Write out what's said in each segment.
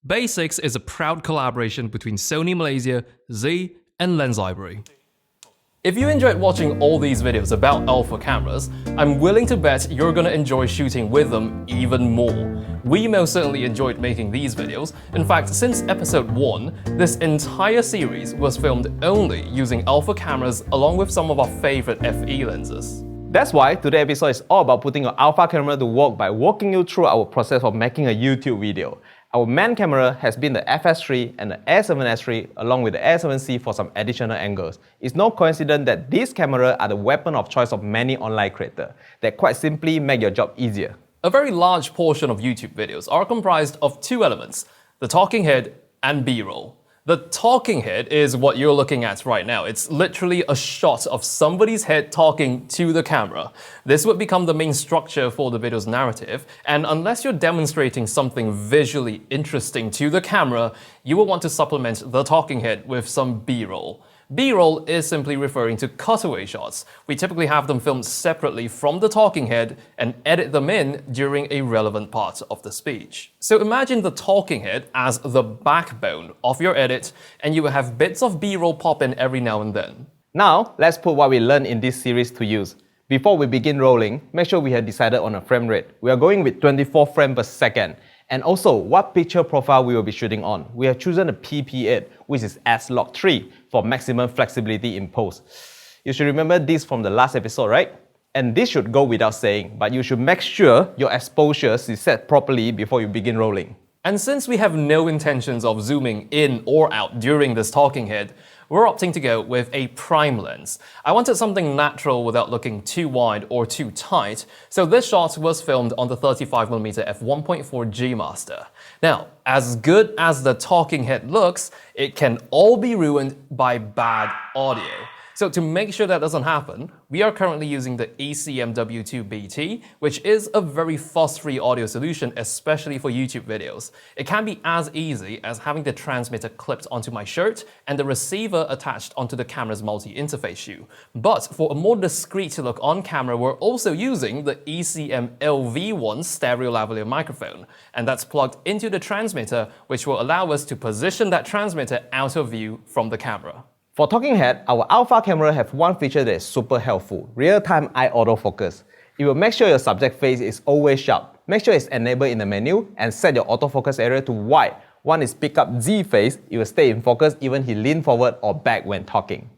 Basics is a proud collaboration between Sony Malaysia, Z, and Lens Library. If you enjoyed watching all these videos about alpha cameras, I'm willing to bet you're gonna enjoy shooting with them even more. We most certainly enjoyed making these videos. In fact, since episode 1, this entire series was filmed only using alpha cameras along with some of our favorite FE lenses. That's why today's episode is all about putting your alpha camera to work by walking you through our process of making a YouTube video. Our main camera has been the FS3 and the A7S3 along with the A7C for some additional angles. It's no coincidence that these cameras are the weapon of choice of many online creators that quite simply make your job easier. A very large portion of YouTube videos are comprised of two elements, the talking head and B-roll. The talking head is what you're looking at right now. It's literally a shot of somebody's head talking to the camera. This would become the main structure for the video's narrative, and unless you're demonstrating something visually interesting to the camera, you will want to supplement the talking head with some B-roll. B-roll is simply referring to cutaway shots. We typically have them filmed separately from the talking head and edit them in during a relevant part of the speech. So imagine the talking head as the backbone of your edit, and you will have bits of B-roll pop in every now and then. Now, let's put what we learned in this series to use. Before we begin rolling, make sure we have decided on a frame rate. We are going with 24 frames per second. And also, what picture profile we will be shooting on. We have chosen a PP8, which is S-Log3 for maximum flexibility in post. You should remember this from the last episode, right? And this should go without saying, but you should make sure your exposure is set properly before you begin rolling. And since we have no intentions of zooming in or out during this talking head, we're opting to go with a prime lens. I wanted something natural without looking too wide or too tight, so this shot was filmed on the 35mm f1.4 G Master. Now, as good as the talking head looks, it can all be ruined by bad audio. So to make sure that doesn't happen, we are currently using the ECM-W2BT, which is a very fuss-free audio solution, especially for YouTube videos. It can be as easy as having the transmitter clipped onto my shirt and the receiver attached onto the camera's multi-interface shoe. But for a more discreet look on camera, we're also using the ECM-LV1 stereo lavalier microphone, and that's plugged into the transmitter, which will allow us to position that transmitter out of view from the camera. For talking head, our alpha camera have one feature that is super helpful, real-time eye autofocus. It will make sure your subject face is always sharp. Make sure it's enabled in the menu and set your autofocus area to wide. One is pick up Z face, it will stay in focus even he lean forward or back when talking.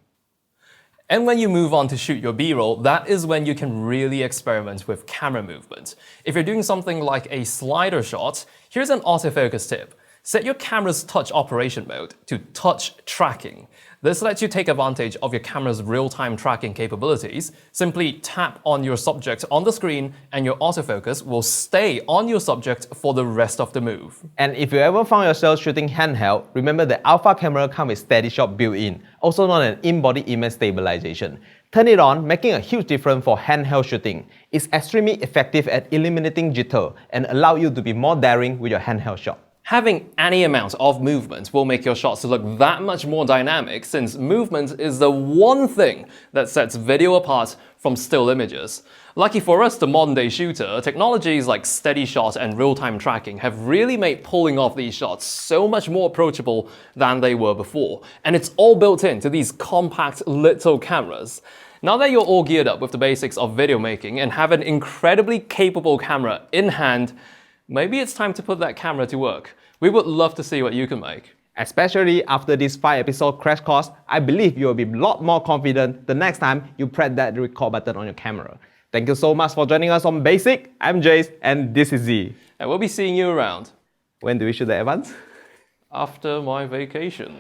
And when you move on to shoot your B-roll, that is when you can really experiment with camera movement. If you're doing something like a slider shot, here's an autofocus tip. Set your camera's touch operation mode to touch tracking. This lets you take advantage of your camera's real-time tracking capabilities. Simply tap on your subject on the screen and your autofocus will stay on your subject for the rest of the move. And if you ever found yourself shooting handheld, remember the alpha camera comes with steady shot built-in, also known as in-body image stabilization. Turn it on, making a huge difference for handheld shooting. It's extremely effective at eliminating jitter and allow you to be more daring with your handheld shot. Having any amount of movement will make your shots look that much more dynamic, since movement is the one thing that sets video apart from still images. Lucky for us, the modern-day shooter, technologies like steady shot and real-time tracking have really made pulling off these shots so much more approachable than they were before. And it's all built into these compact little cameras. Now that you're all geared up with the basics of video making and have an incredibly capable camera in hand, maybe it's time to put that camera to work. We would love to see what you can make. Especially after this 5-episode crash course, I believe you will be a lot more confident the next time you press that record button on your camera. Thank you so much for joining us on Basic. I'm Jayz and this is Z. And we'll be seeing you around. When do we shoot the advance? After my vacation.